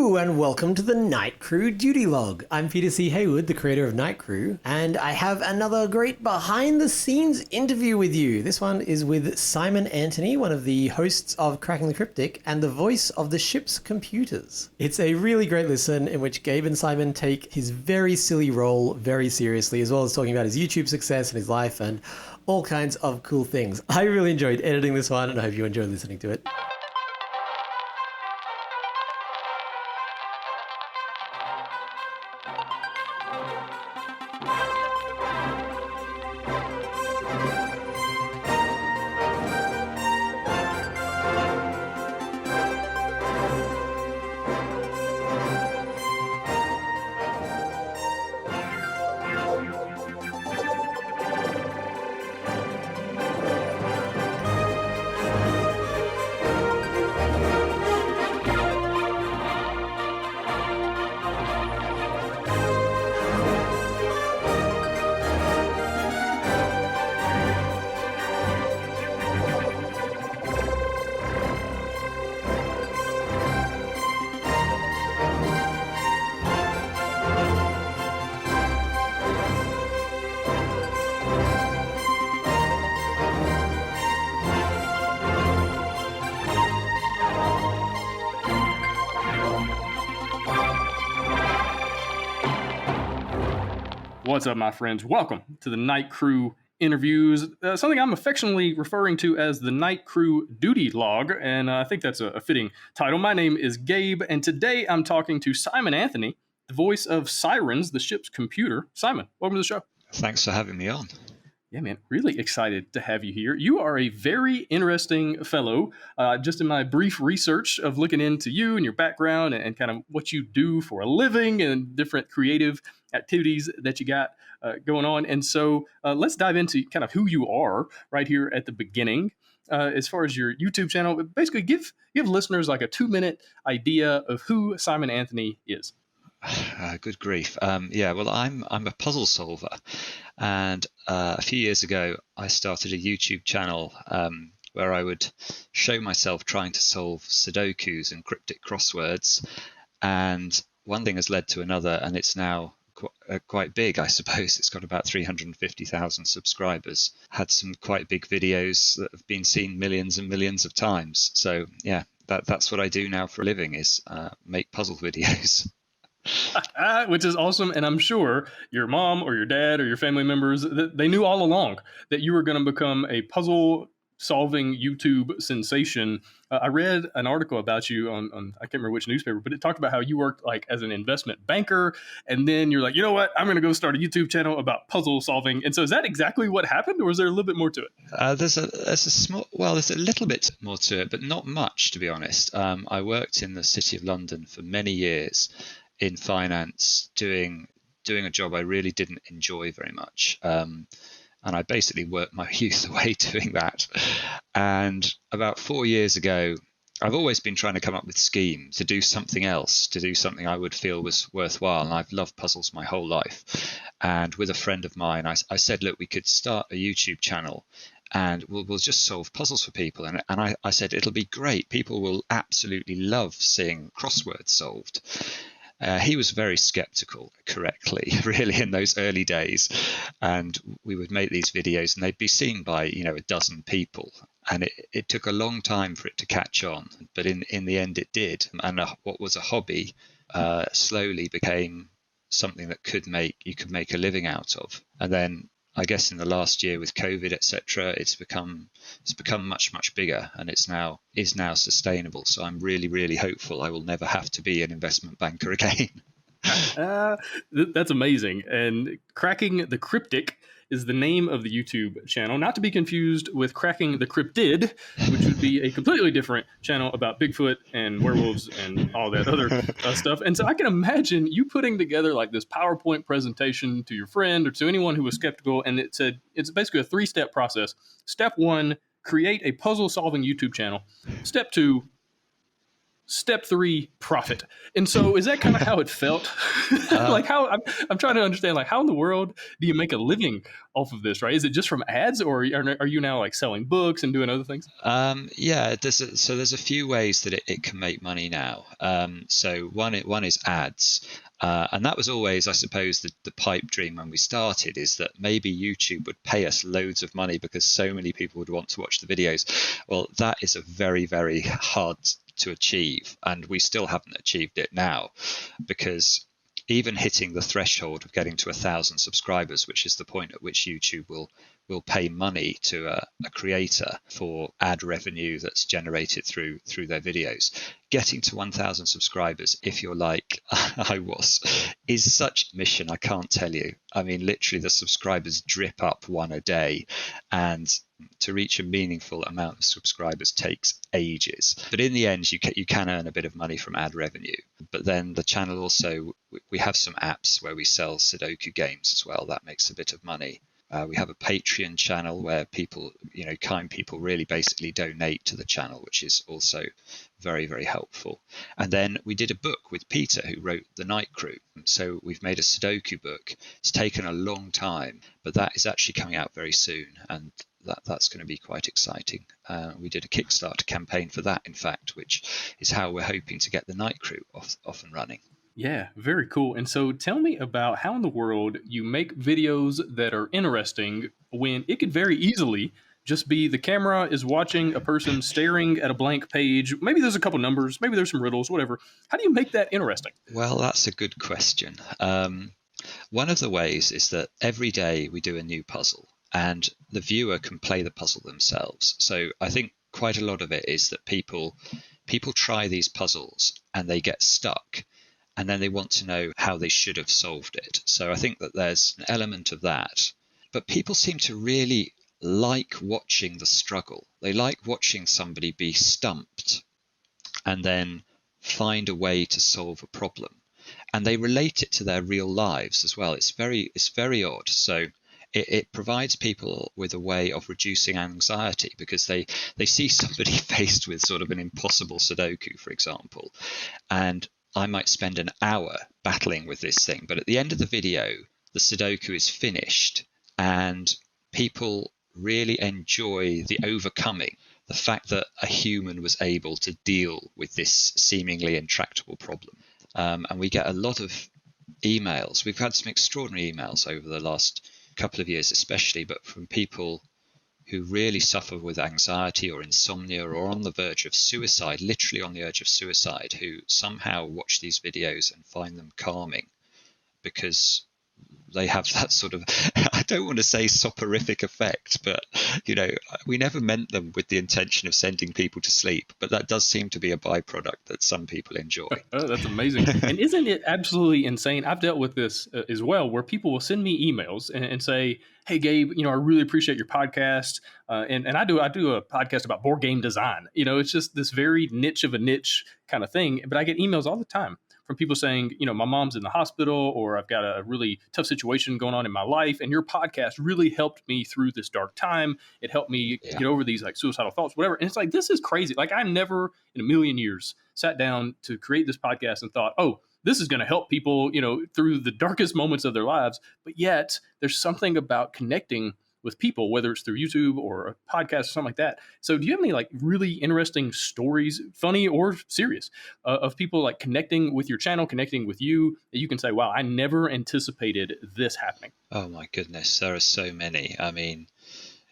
Hello and welcome to the Night Crew Duty Log. I'm Peter C. Haywood, the creator of Night Crew, and I have another great behind-the-scenes interview with you. This one is with Simon Anthony, one of the hosts of Cracking the Cryptic and the voice of the ship's computers. It's a really great listen in which Gabe and Simon take his very silly role very seriously, as well as talking about his YouTube success and his life and all kinds of cool things. I really enjoyed editing this one, and I hope you enjoyed listening to it. What's up, my friends? Welcome to the Night Crew interviews, something I'm affectionately referring to as the Night Crew Duty Log, and I think that's a fitting title. My name is Gabe, and today I'm talking to Simon Anthony, the voice of Sirens, the ship's computer. Simon, welcome to the show. Thanks for having me on. Yeah, man, really excited to have you here. You are a very interesting fellow. Just in my brief research of looking into you and your background and kind of what you do for a living and different creative activities that you got going on. And so let's dive into kind of who you are right here at the beginning. As far as your YouTube channel, basically give listeners like a 2-minute idea of who Simon Anthony is. Good grief. Well, I'm a puzzle solver, and a few years ago I started a YouTube channel where I would show myself trying to solve sudokus and cryptic crosswords, and one thing has led to another, and it's now quite big, I suppose. It's got about 350,000 subscribers. Had some quite big videos that have been seen millions and millions of times. So yeah, that's what I do now for a living, is make puzzle videos. Which is awesome, and I'm sure your mom or your dad or your family members, they knew all along that you were going to become a puzzle-solving YouTube sensation. I read an article about you on I can't remember which newspaper, but it talked about how you worked like as an investment banker, and then you're like, you know what, I'm going to go start a YouTube channel about puzzle solving. And so is that exactly what happened, or is there a little bit more to it? There's a little bit more to it, but not much, to be honest. I worked in the City of London for many years in finance, doing a job I really didn't enjoy very much. And I basically worked my youth away doing that. And about 4 years ago, I've always been trying to come up with schemes to do something else, to do something I would feel was worthwhile. And I've loved puzzles my whole life. And with a friend of mine, I said, look, we could start a YouTube channel and we'll just solve puzzles for people. And I said, it'll be great. People will absolutely love seeing crosswords solved. He was very skeptical, correctly, really, in those early days. And we would make these videos and they'd be seen by, a dozen people. And it took a long time for it to catch on. But in the end, it did. And what was a hobby slowly became something that you could make a living out of. And then I guess in the last year with COVID, etc., it's become much, much bigger, and is now sustainable. So I'm really, really hopeful I will never have to be an investment banker again. That's amazing. And Cracking the Cryptic is the name of the YouTube channel, not to be confused with Cracking the Cryptid, which would be a completely different channel about Bigfoot and werewolves and all that other stuff. And so I can imagine you putting together like this PowerPoint presentation to your friend or to anyone who was skeptical, and it said it's basically a 3-step process. Step 1, create a puzzle-solving YouTube channel. Step 2, step 3, profit. And so is that kind of how it felt? Like how I'm trying to understand, like how in the world do you make a living off of this, right? Is it just from ads, or are you now like selling books and doing other things? Yeah, there's a few ways that it can make money now. So one is ads. And that was always, I suppose, the pipe dream when we started, is that maybe YouTube would pay us loads of money because so many people would want to watch the videos. Well, that is a very, very hard to achieve, and we still haven't achieved it now, because even hitting the threshold of getting to 1,000 subscribers, which is the point at which YouTube will pay money to a creator for ad revenue that's generated through their videos. Getting to 1,000 subscribers, if you're like I was, is such a mission, I can't tell you. I mean, literally the subscribers drip up one a day, and to reach a meaningful amount of subscribers takes ages. But in the end, you can earn a bit of money from ad revenue. But then the channel also, we have some apps where we sell Sudoku games as well. That makes a bit of money. We have a Patreon channel where people, kind people really basically donate to the channel, which is also very, very helpful. And then we did a book with Peter, who wrote The Night Crew. So we've made a Sudoku book. It's taken a long time, but that is actually coming out very soon. And that's going to be quite exciting. We did a Kickstarter campaign for that, in fact, which is how we're hoping to get The Night Crew off and running. Yeah, very cool. And so tell me about how in the world you make videos that are interesting when it could very easily just be the camera is watching a person staring at a blank page. Maybe there's a couple numbers, maybe there's some riddles, whatever. How do you make that interesting? Well, that's a good question. One of the ways is that every day we do a new puzzle, and the viewer can play the puzzle themselves. So I think quite a lot of it is that people try these puzzles and they get stuck, and then they want to know how they should have solved it. So I think that there's an element of that. But people seem to really like watching the struggle. They like watching somebody be stumped and then find a way to solve a problem. And they relate it to their real lives as well. It's very odd. So it provides people with a way of reducing anxiety, because they see somebody faced with sort of an impossible Sudoku, for example, and I might spend an hour battling with this thing, but at the end of the video, the Sudoku is finished, and people really enjoy the overcoming, the fact that a human was able to deal with this seemingly intractable problem. And we get a lot of emails. We've had some extraordinary emails over the last couple of years, especially, but from people who really suffer with anxiety or insomnia or on the verge of suicide, literally on the edge of suicide, who somehow watch these videos and find them calming because they have that sort of, I don't want to say soporific effect, but, we never meant them with the intention of sending people to sleep, but that does seem to be a byproduct that some people enjoy. Oh, that's amazing. And isn't it absolutely insane? I've dealt with this as well, where people will send me emails and say, hey, Gabe, I really appreciate your podcast. And I do a podcast about board game design. It's just this very niche of a niche kind of thing. But I get emails all the time from people saying, my mom's in the hospital, or I've got a really tough situation going on in my life, and your podcast really helped me through this dark time. It helped me get over these like suicidal thoughts, whatever. And it's like, this is crazy. Like, I never in a million years sat down to create this podcast and thought, oh, this is going to help people, through the darkest moments of their lives. But yet there's something about connecting with people, whether it's through YouTube or a podcast or something like that. So do you have any like really interesting stories, funny or serious, of people like connecting with your channel, connecting with you, that you can say, wow, I never anticipated this happening? Oh my goodness, there are so many. I mean,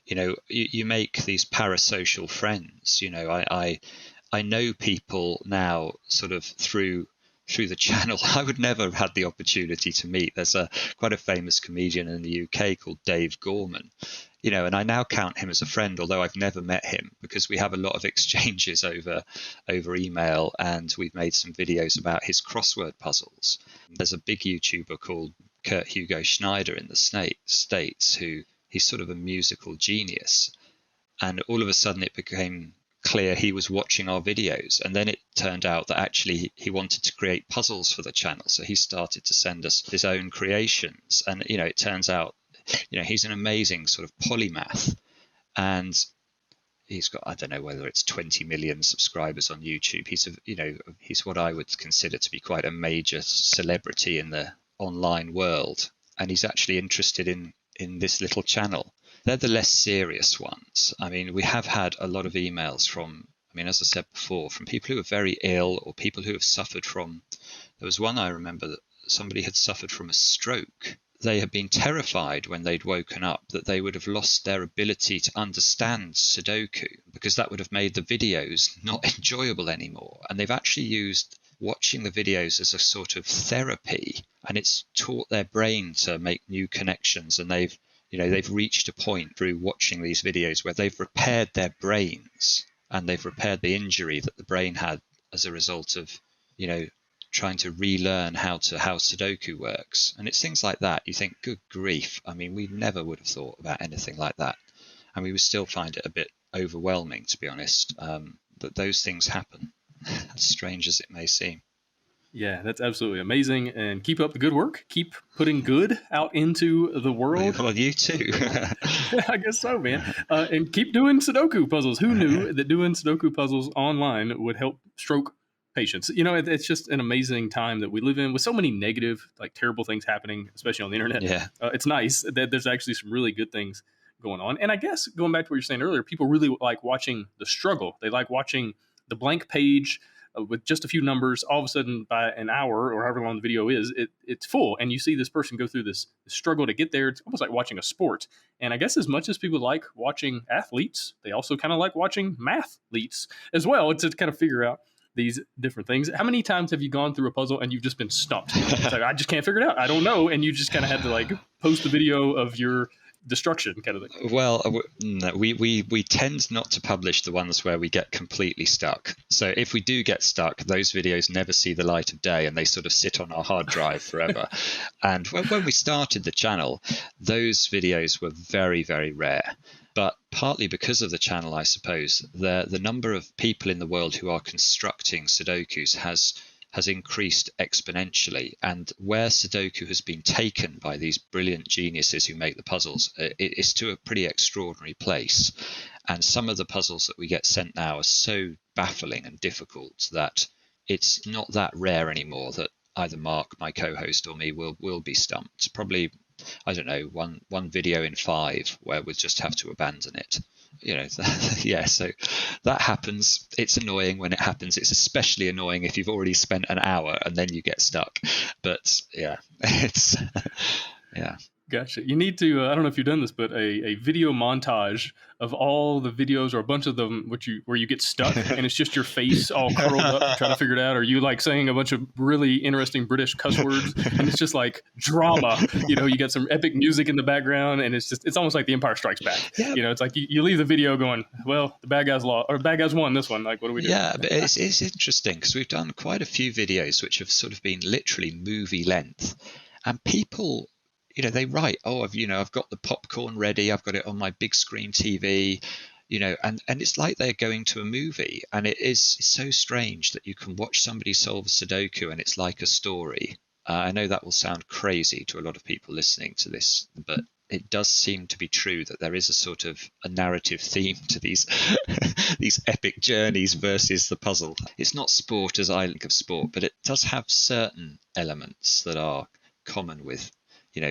you make these parasocial friends. I know people now sort of through the channel I would never have had the opportunity to meet. There's quite a famous comedian in the UK called Dave Gorman, and I now count him as a friend, although I've never met him, because we have a lot of exchanges over email, and we've made some videos about his crossword puzzles. There's a big YouTuber called Kurt Hugo Schneider in the States, who he's sort of a musical genius, and all of a sudden it became clear he was watching our videos, and then it turned out that actually he wanted to create puzzles for the channel, so he started to send us his own creations, and it turns out he's an amazing sort of polymath, and he's got, I don't know whether it's 20 million subscribers on YouTube. He's what I would consider to be quite a major celebrity in the online world, and he's actually interested in this little channel. They're the less serious ones. I mean, we have had a lot of emails from, as I said before, from people who are very ill, or people who have suffered from, there was one I remember that somebody had suffered from a stroke. They had been terrified when they'd woken up that they would have lost their ability to understand Sudoku, because that would have made the videos not enjoyable anymore. And they've actually used watching the videos as a sort of therapy, and it's taught their brain to make new connections. And they've reached a point through watching these videos where they've repaired their brains, and they've repaired the injury that the brain had as a result of, trying to relearn how Sudoku works. And it's things like that. You think, good grief. I mean, we never would have thought about anything like that. And we would still find it a bit overwhelming, to be honest, that those things happen, as strange as it may seem. Yeah, that's absolutely amazing. And keep up the good work. Keep putting good out into the world. Well, you too. I guess so, man. And keep doing Sudoku puzzles. Who knew that doing Sudoku puzzles online would help stroke patients? It's just an amazing time that we live in with so many negative, terrible things happening, especially on the internet. Yeah. It's nice that there's actually some really good things going on. And I guess going back to what you're saying earlier, people really like watching the struggle. They like watching the blank page with just a few numbers. All of a sudden, by an hour or however long the video is, it's full. And you see this person go through this struggle to get there. It's almost like watching a sport. And I guess as much as people like watching athletes, they also kind of like watching mathletes as well, to kind of figure out these different things. How many times have you gone through a puzzle and you've just been stumped? It's like, I just can't figure it out. I don't know. And you just kind of had to post the video of your destruction kind of thing. Well, no, we tend not to publish the ones where we get completely stuck. So if we do get stuck, those videos never see the light of day, and they sort of sit on our hard drive forever. And when we started the channel, those videos were very, very rare. But partly because of the channel, I suppose, the number of people in the world who are constructing Sudokus has increased exponentially. And where Sudoku has been taken by these brilliant geniuses who make the puzzles, it is to a pretty extraordinary place. And some of the puzzles that we get sent now are so baffling and difficult that it's not that rare anymore that either Mark, my co-host, or me will be stumped. Probably, I don't know, one video in 5 where we'll just have to abandon it. Yeah, so that happens. It's annoying when it happens. It's especially annoying if you've already spent an hour and then you get stuck. But yeah, yeah. Gotcha. You need to, I don't know if you've done this, but a video montage of all the videos, or a bunch of them where you get stuck and it's just your face all curled up trying to figure it out, or you saying a bunch of really interesting British cuss words, and it's just drama. You got some epic music in the background, and it's almost like The Empire Strikes Back. Yeah. It's like you leave the video going, well, the bad guys lost, or bad guys won this one. What do we do? Yeah, but it's interesting because we've done quite a few videos which have sort of been literally movie length, and people, they write, I've got the popcorn ready, I've got it on my big screen TV, and it's like they're going to a movie. And it's so strange that you can watch somebody solve a Sudoku and it's like a story. I know that will sound crazy to a lot of people listening to this, but it does seem to be true that there is a sort of a narrative theme to these these epic journeys versus the puzzle. It's not sport as I think of sport, but it does have certain elements that are common with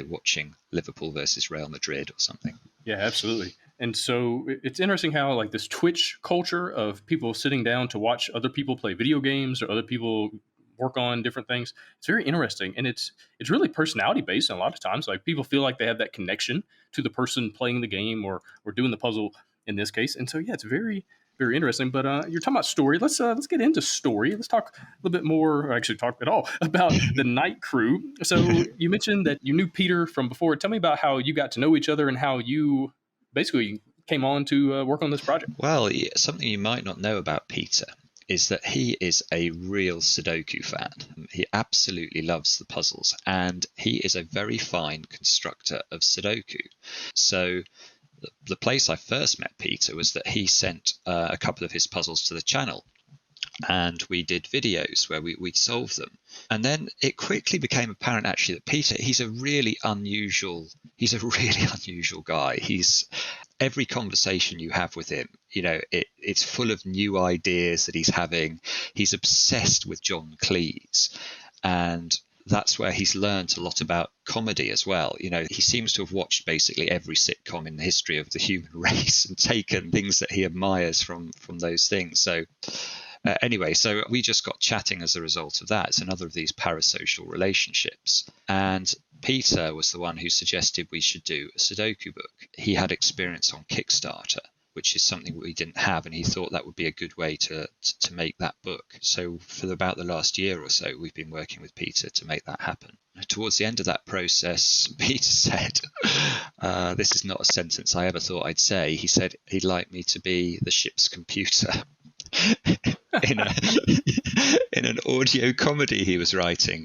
watching Liverpool versus Real Madrid or something. Yeah, absolutely. And so it's interesting how this Twitch culture of people sitting down to watch other people play video games or other people work on different things. It's very interesting. And it's really personality based. And a lot of times, people feel like they have that connection to the person playing the game or doing the puzzle in this case. And so, yeah, it's very, very interesting. But you're talking about story. Let's get into story. Let's talk a little bit more, or actually talk at all, about the Night Crew. So you mentioned that you knew Peter from before. Tell me about how you got to know each other and how you basically came on to work on this project. Well, something you might not know about Peter is that he is a real Sudoku fan. He absolutely loves the puzzles, and he is a very fine constructor of Sudoku. So the place I first met Peter was that he sent a couple of his puzzles to the channel, and we did videos where we solved them. And then it quickly became apparent actually that Peter, he's a really unusual guy. every conversation you have with him, it's full of new ideas that he's having. He's obsessed with John Cleese, and that's where he's learned a lot about comedy as well. He seems to have watched basically every sitcom in the history of the human race and taken things that he admires from those things. So anyway, so we just got chatting as a result of that. It's another of these parasocial relationships. And Peter was the one who suggested we should do a Sudoku book. He had experience on Kickstarter, which is something we didn't have, and he thought that would be a good way to make that book. So for about the last year or so, we've been working with Peter to make that happen. Towards the end of that process, Peter said, this is not a sentence I ever thought I'd say, he said he'd like me to be the ship's computer. in an audio comedy he was writing.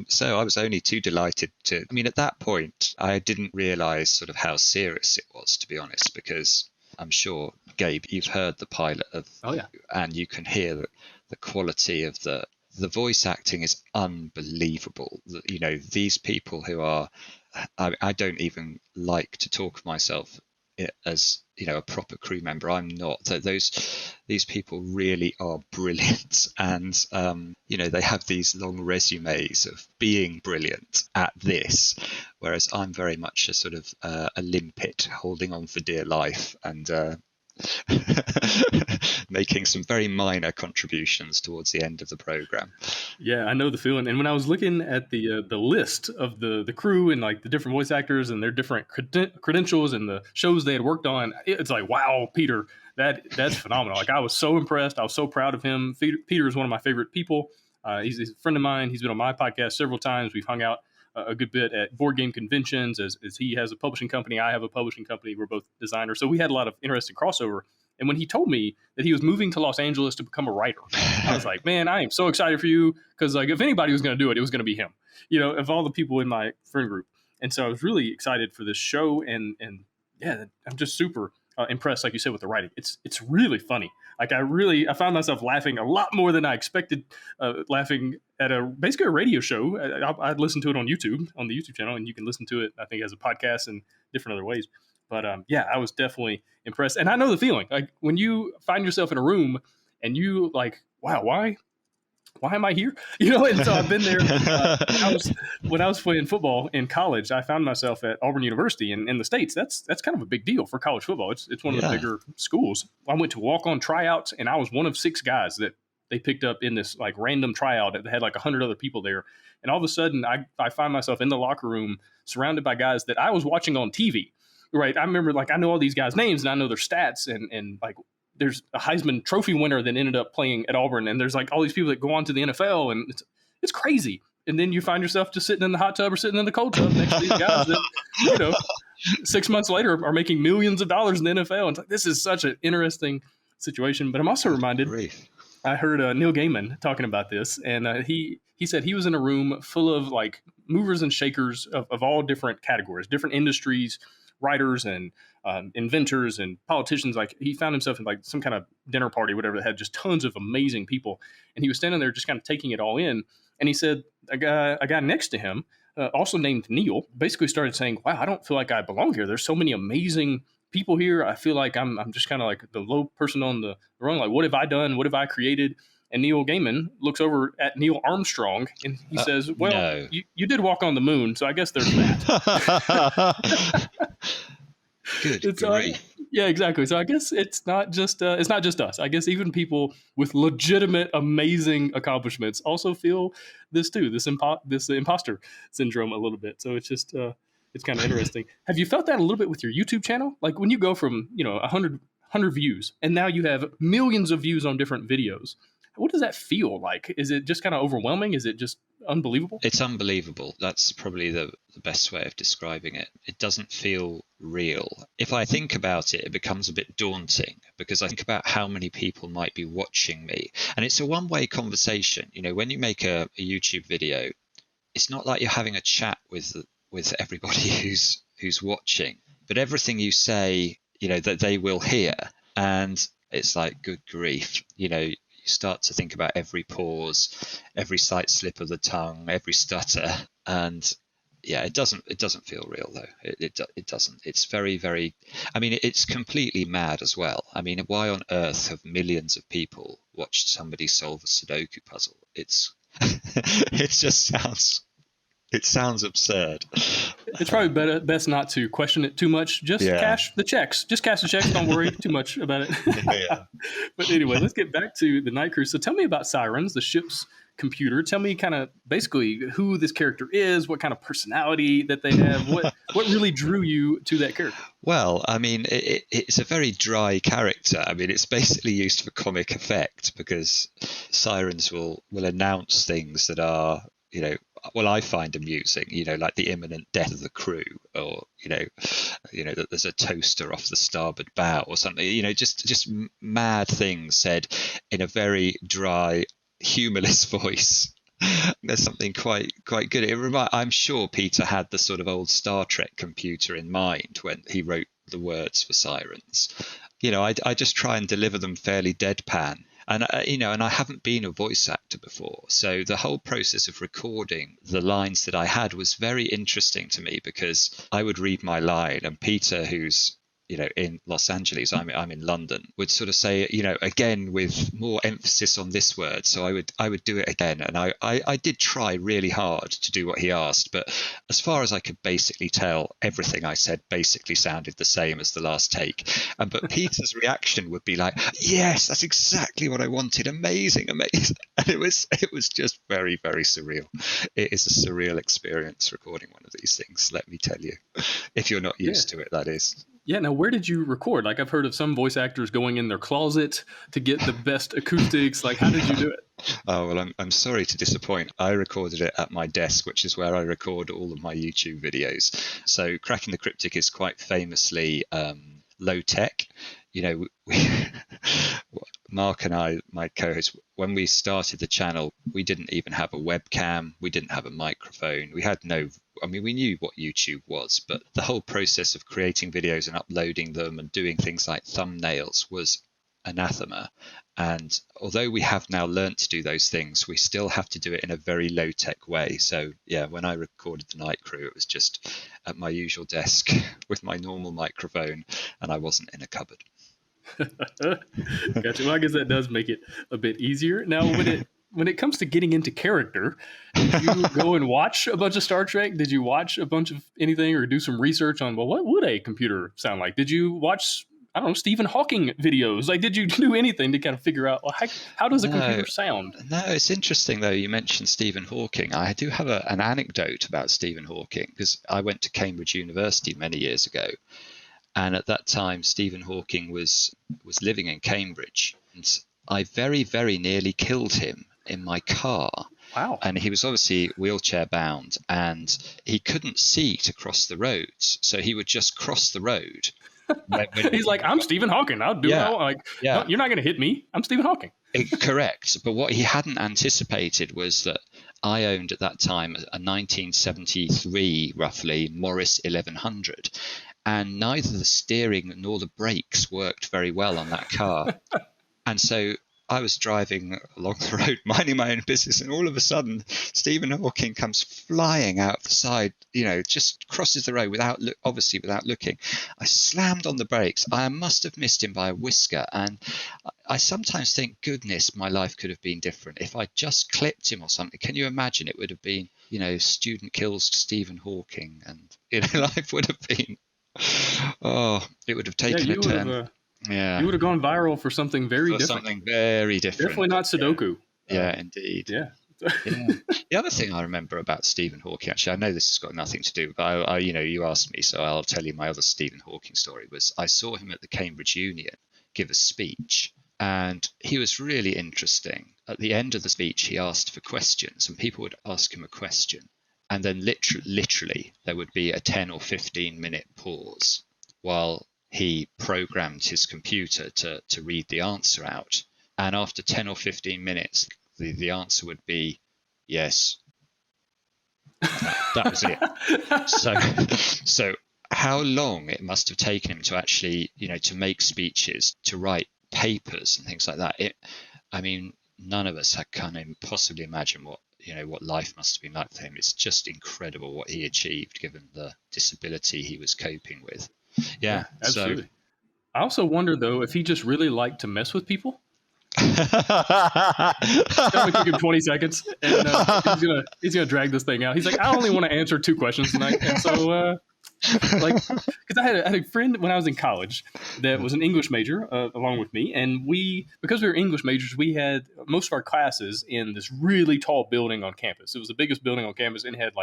So I was only too delighted to. I mean, at that point, I didn't realise sort of how serious it was, to be honest, because I'm sure, Gabe, you've heard the pilot of, Oh yeah, and you can hear the quality of the voice acting is unbelievable. These people who are, I don't even like to talk of myself as a proper crew member. I'm not. These people really are brilliant, and they have these long resumes of being brilliant at this, whereas I'm very much a sort of a limpet holding on for dear life and making some very minor contributions towards the end of the program. yeah, I know the feeling. And when I was looking at the list of the crew and like the different voice actors and their different credentials and the shows they had worked on, it's like, wow, Peter, that's phenomenal. Like, I was so impressed. I was so proud of him. Peter is one of my favorite people. He's a friend of mine. He's been on my podcast several times. We've hung out a good bit at board game conventions, as he has a publishing company. I have a publishing company. We're both designers. So we had a lot of interesting crossover. And when he told me that he was moving to Los Angeles to become a writer, I was like, man, I am so excited for you. Because like, if anybody was going to do it, it was going to be him, of all the people in my friend group. And so I was really excited for this show. And yeah, I'm just super impressed, like you said, with the writing. It's really funny. Like, I found myself laughing a lot more than I expected, laughing at basically a radio show. I'd listen to it on the YouTube channel, and you can listen to it, I think, as a podcast and different other ways. But yeah, I was definitely impressed. And I know the feeling, like when you find yourself in a room and you like, wow, why am I here? And so I've been there. When I was playing football in college, I found myself at Auburn University in the States. That's kind of a big deal for college football. It's one of the bigger schools. I went to walk-on tryouts, and I was one of 6 guys that they picked up in this like random tryout that had like 100 other people there. And all of a sudden, I find myself in the locker room surrounded by guys that I was watching on TV. Right. I remember, like, I know all these guys' names and I know their stats, and like, there's a Heisman Trophy winner that ended up playing at Auburn, and there's like all these people that go on to the NFL, and it's crazy. And then you find yourself just sitting in the hot tub or sitting in the cold tub next to these guys that, 6 months later are making millions of dollars in the NFL. And it's like, this is such an interesting situation. But I'm also reminded, I heard Neil Gaiman talking about this, and he said he was in a room full of like movers and shakers of all different categories, different industries, writers and inventors and politicians. Like, he found himself in like some kind of dinner party, whatever, that had just tons of amazing people. And he was standing there just kind of taking it all in. And he said a guy next to him, also named Neil, basically started saying, wow, I don't feel like I belong here. There's so many amazing people here. I feel like I'm just kind of like the low person on the rung. Like, what have I done? What have I created? And Neil Gaiman looks over at Neil Armstrong and he says, well, no. you did walk on the moon, so I guess there's that. Good grief. Yeah, exactly. So I guess it's not just us. I guess even people with legitimate, amazing accomplishments also feel this too, this imposter syndrome a little bit. So it's just it's kind of interesting. Have you felt that a little bit with your YouTube channel? Like, when you go from 100 views and now you have millions of views on different videos, what does that feel like? Is it just kind of overwhelming? Is it just unbelievable? It's unbelievable. That's probably the best way of describing it. It doesn't feel real. If I think about it, it becomes a bit daunting because I think about how many people might be watching me. And it's a one-way conversation. When you make a YouTube video, it's not like you're having a chat with everybody who's watching, but everything you say, that they will hear. And it's like, good grief, you start to think about every pause, every slight slip of the tongue, every stutter. And it doesn't feel real though. It doesn't. It's very, very. I mean, it's completely mad as well. I mean, why on earth have millions of people watched somebody solve a Sudoku puzzle? It's it just sounds absurd. It's probably best not to question it too much. Just cash the checks. Just cash the checks. Don't worry too much about it. Yeah. But anyway, let's get back to the Night Crew. So tell me about Sirens, the ship's computer. Tell me kind of basically who this character is, what kind of personality that they have, what really drew you to that character. Well, I mean, it's a very dry character. I mean, it's basically used for comic effect because Sirens will announce things that are, well, I find amusing, like the imminent death of the crew, or that there's a toaster off the starboard bow or something. Just mad things said in a very dry, humorless voice. There's something quite good. I'm sure Peter had the sort of old Star Trek computer in mind when he wrote the words for Sirens. I just try and deliver them fairly deadpan. And I haven't been a voice actor before, so the whole process of recording the lines that I had was very interesting to me, because I would read my line and Peter, who's in Los Angeles, I'm in London, would sort of say, again with more emphasis on this word. So I would do it again, and I did try really hard to do what he asked, but as far as I could basically tell, everything I said basically sounded the same as the last take. But Peter's reaction would be like, "Yes, that's exactly what I wanted. Amazing." And it was just very, very surreal. It is a surreal experience recording one of these things, let me tell you, if you're not used to it, that is. Yeah. Now, where did you record? Like, I've heard of some voice actors going in their closet to get the best acoustics. Like, how did you do it? Oh, well, I'm sorry to disappoint. I recorded it at my desk, which is where I record all of my YouTube videos. So Cracking the Cryptic is quite famously low tech. Mark and I, my co-host, when we started the channel, we didn't even have a webcam. We didn't have a microphone. We knew what YouTube was, but the whole process of creating videos and uploading them and doing things like thumbnails was anathema. And although we have now learnt to do those things, we still have to do it in a very low-tech way. So yeah, when I recorded the Night Crew, it was just at my usual desk with my normal microphone, and I wasn't in a cupboard. Gotcha. Well, I guess that does make it a bit easier. Now, when it comes to getting into character, did you go and watch a bunch of Star Trek? Did you watch a bunch of anything or do some research on, well, what would a computer sound like? Did you watch, I don't know, Stephen Hawking videos? Like, did you do anything to kind of figure out, well, how does a computer sound? No, it's interesting, though, you mentioned Stephen Hawking. I do have an anecdote about Stephen Hawking, because I went to Cambridge University many years ago. And at that time, Stephen Hawking was living in Cambridge. And I very, very nearly killed him in my car. Wow. And he was obviously wheelchair bound, and he couldn't see to cross the roads. So he would just cross the road. He's like, I'm Stephen Hawking. I'll do it all. Like, no, you're not going to hit me. I'm Stephen Hawking. Correct. But what he hadn't anticipated was that I owned at that time a 1973, roughly, Morris 1100. And neither the steering nor the brakes worked very well on that car. And so I was driving along the road, minding my own business, and all of a sudden, Stephen Hawking comes flying out the side, just crosses the road without looking. I slammed on the brakes. I must have missed him by a whisker. And I sometimes think, goodness, my life could have been different if I just clipped him or something. Can you imagine? It would have been, student kills Stephen Hawking, and life would have been, it would have taken a turn. You would have gone viral for something very different. Something very different. Definitely not Sudoku. Yeah, indeed. Yeah. The other thing I remember about Stephen Hawking, actually, I know this has got nothing to do, but you asked me, so I'll tell you my other Stephen Hawking story. Was I saw him at the Cambridge Union give a speech, and he was really interesting. At the end of the speech, he asked for questions, and people would ask him a question, and then literally there would be a 10 or 15 minute pause while he programmed his computer to read the answer out. And after 10 or 15 minutes, the answer would be yes. That was it. So how long it must have taken him to actually, to make speeches, to write papers and things like that. None of us can possibly imagine what, what life must have been like for him. It's just incredible what he achieved given the disability he was coping with. Yeah, absolutely. I also wonder though if he just really liked to mess with people. It only took him 20 seconds, and he's gonna drag this thing out. He's like, I only want to answer 2 questions tonight, and so because I had a friend when I was in college that was an English major along with me, and because we were English majors, we had most of our classes in this really tall building on campus. It was the biggest building on campus, and it had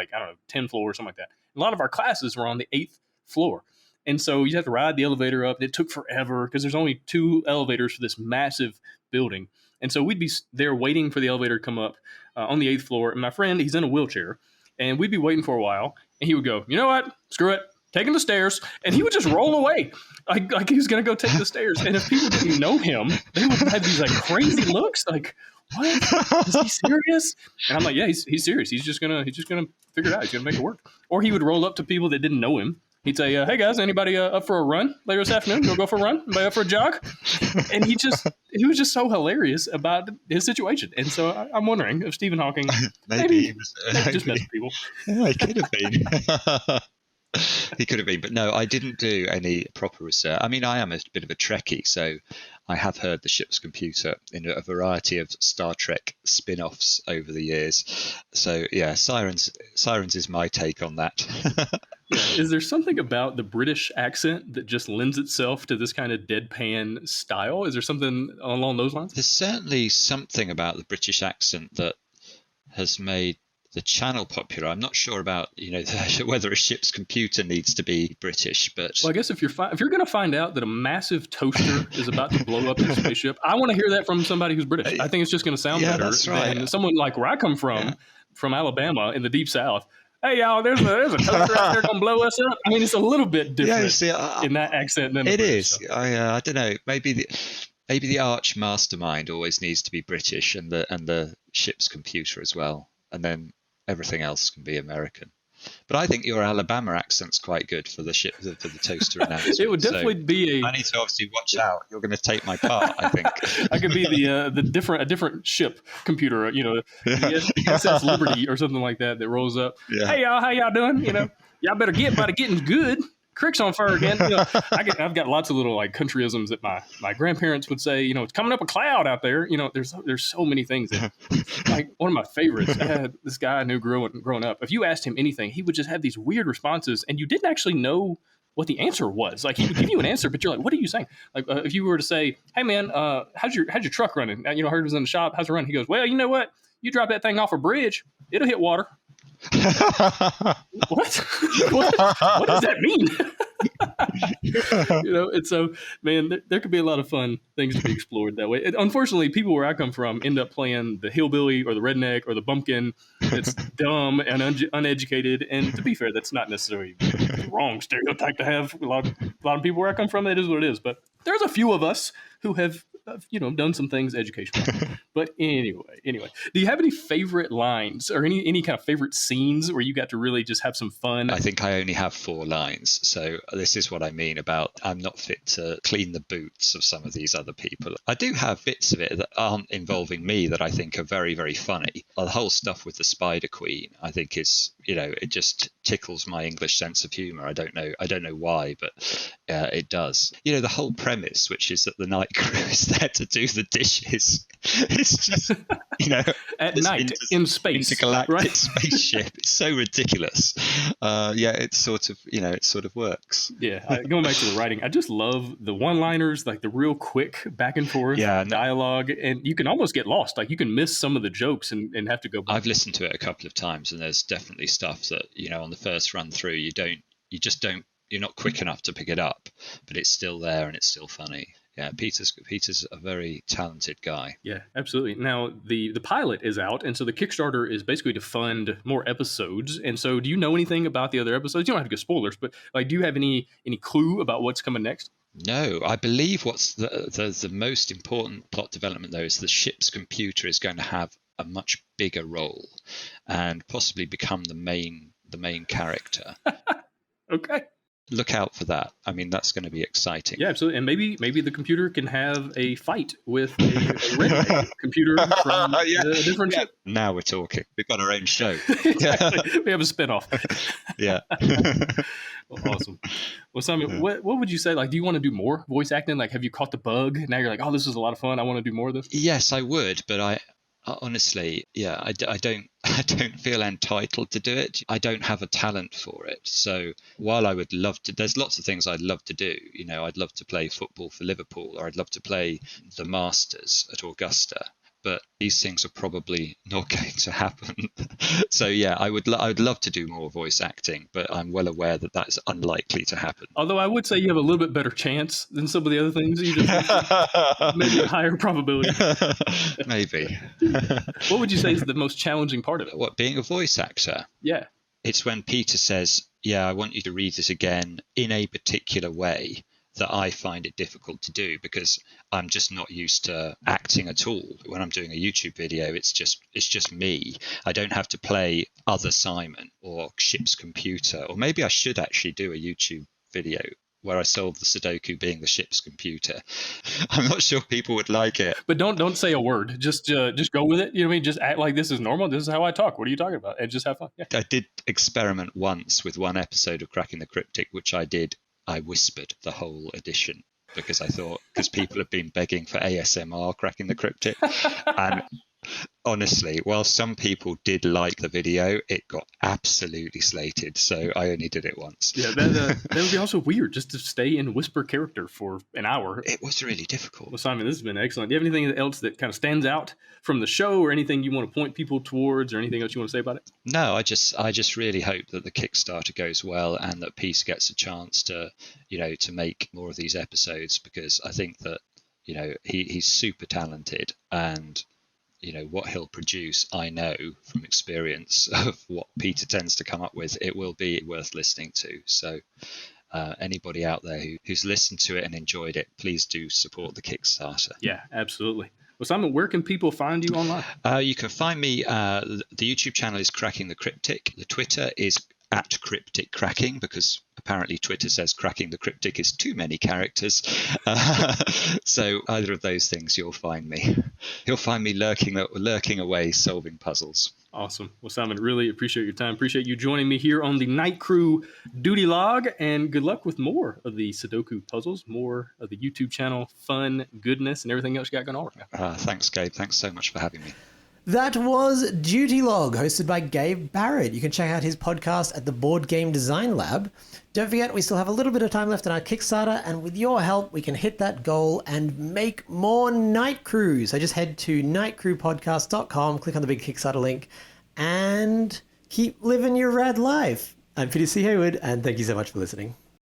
10 floors, something like that. A lot of our classes were on the 8th floor. And so you have to ride the elevator up. And it took forever because there's only 2 elevators for this massive building. And so we'd be there waiting for the elevator to come up on the 8th floor. And my friend, he's in a wheelchair. And we'd be waiting for a while. And he would go, you know what? Screw it. Taking the stairs. And he would just roll away like he was going to go take the stairs. And if people didn't know him, they would have these crazy looks like, what? Is he serious? And I'm like, yeah, he's serious. He's just gonna figure it out. He's gonna make it work. Or he would roll up to people that didn't know him. He'd say, hey guys, anybody up for a run later this afternoon? You'll go for a run? Anybody up for a jog? And he was just so hilarious about his situation. And so I'm wondering if Stephen Hawking maybe just messed with people. Yeah, he could have been. He could have been, but no, I didn't do any proper research. I mean, I am a bit of a Trekkie, so I have heard the ship's computer in a variety of Star Trek spin-offs over the years. So yeah, Sirens is my take on that. Yeah. Is there something about the British accent that just lends itself to this kind of deadpan style? Is there something along those lines? There's certainly something about the British accent that has made the channel popular. I'm not sure about whether a ship's computer needs to be British, but well, I guess if you're going to find out that a massive toaster is about to blow up your spaceship, I want to hear that from somebody who's British. I think it's just going to sound better than someone like where I come from Alabama in the deep South. Hey y'all, there's a toaster out there gonna blow us up. I mean, it's a little bit different in that accent than it is. I don't know. Maybe the arch mastermind always needs to be British, and the ship's computer as well, and then everything else can be American. But I think your Alabama accent's quite good for the toaster announcement. It would definitely be I need to obviously watch out. You're going to take my part, I think. I could be a different ship computer, the SS Liberty or something like that rolls up. Yeah. Hey y'all, how y'all doing? Y'all better get by the getting good. Crick's on fire again. I've got lots of little countryisms that my grandparents would say. It's coming up a cloud out there. There's so many things. That, one of my favorites. I had this guy I knew growing up. If you asked him anything, he would just have these weird responses, and you didn't actually know what the answer was. He would give you an answer, but you're like, what are you saying? If you were to say, hey man, how's your truck running? I heard it was in the shop. How's it running? He goes, well, you know what? You drop that thing off a bridge, it'll hit water. What? What does that mean? And so, man, there could be a lot of fun things to be explored that way. Unfortunately, people where I come from end up playing the hillbilly or the redneck or the bumpkin that's dumb and uneducated. And to be fair, that's not necessarily the wrong stereotype to have. A lot of people where I come from, that is what it is. But there's a few of us who have done some things educational. But anyway, do you have any favorite lines or any kind of favorite scenes where you got to really just have some fun? I think I only have 4 lines. So this is what I mean about I'm not fit to clean the boots of some of these other people. I do have bits of it that aren't involving me that I think are very, very funny. The whole stuff with the Spider Queen, I think is, it just tickles my English sense of humor. I don't know why, but it does. The whole premise, which is that the night crew is there to do the dishes. It's just, at night in space, intergalactic spaceship. It's so ridiculous. It's sort of works. Yeah, going back to the writing, I just love the one-liners, the real quick back and forth dialogue, and you can almost get lost. You can miss some of the jokes and have to go back. I've listened to it a couple of times, and there's definitely stuff that on the first run through you're not quick enough to pick it up, but it's still there and it's still funny. Yeah, Peter's a very talented guy. Yeah, absolutely. Now, the pilot is out, and so the Kickstarter is basically to fund more episodes. And so do you know anything about the other episodes? You don't have to give spoilers, but do you have any clue about what's coming next? No, I believe what's the most important plot development, though, is the ship's computer is going to have a much bigger role and possibly become the main character. Okay. look out for that. I mean, that's going to be exciting. Yeah, absolutely. And maybe the computer can have a fight with a red computer from a different ship. Now we're talking. We've got our own show. Exactly. We have a spinoff. Yeah. Well, awesome. Well, Simon, what would you say? Like, do you want to do more voice acting? Like, have you caught the bug? Now you're like, oh, this is a lot of fun. I want to do more of this. Yes, I would, but I honestly, I don't feel entitled to do it. I don't have a talent for it. So while I would love to, there's lots of things I'd love to do. You know, I'd love to play football for Liverpool, or I'd love to play the Masters at Augusta. But these things are probably not going to happen. So yeah, I would love to do more voice acting, but I'm well aware that that's unlikely to happen. Although I would say you have a little bit better chance than some of the other things you just maybe a higher probability. Maybe. What would you say is the most challenging part of it? What, being a voice actor? Yeah. It's when Peter says, yeah, I want you to read this again in a particular way, that I find it difficult to do, because I'm just not used to acting at all. When I'm doing a YouTube video, it's just me. I don't have to play other Simon or Ship's Computer, or maybe I should actually do a YouTube video where I solve the Sudoku being the ship's computer. I'm not sure people would like it. But don't say a word. Just go with it. You know what I mean? Just act like this is normal. This is how I talk. What are you talking about? And just have fun. Yeah. I did experiment once with one episode of Cracking the Cryptic, which I whispered the whole edition, because I thought, because people have been begging for ASMR Cracking the Cryptic. And honestly, while some people did like the video, it got absolutely slated. So I only did it once. Yeah, that would be also weird, just to stay in whisper character for an hour. It was really difficult. Well, Simon, this has been excellent. Do you have anything else that kind of stands out from the show, or anything you want to point people towards, or anything else you want to say about it? No, I just really hope that the Kickstarter goes well, and that Peter gets a chance to, to make more of these episodes, because I think that, he's super talented, and what he'll produce, I know from experience of what Peter tends to come up with, it will be worth listening to. So anybody out there who's listened to it and enjoyed it, please do support the Kickstarter. Yeah, absolutely. Well, Simon, where can people find you online? You can find me, the YouTube channel is Cracking the Cryptic. The Twitter is @Cryptic Cracking, because apparently Twitter says Cracking the Cryptic is too many characters. So either of those things, you'll find me. You'll find me lurking away solving puzzles. Awesome. Well, Simon, really appreciate your time. Appreciate you joining me here on the Night Crew Duty Log, and good luck with more of the Sudoku puzzles, more of the YouTube channel, fun, goodness, and everything else you got going on right now. Thanks, Gabe. Thanks so much for having me. That was Duty Log, hosted by Gabe Barrett. You can check out his podcast at the Board Game Design Lab. Don't forget, we still have a little bit of time left on our Kickstarter, and with your help, we can hit that goal and make more Night Crews. So just head to nightcrewpodcast.com, click on the big Kickstarter link, and keep living your rad life. I'm Peter C. Hayward, and thank you so much for listening.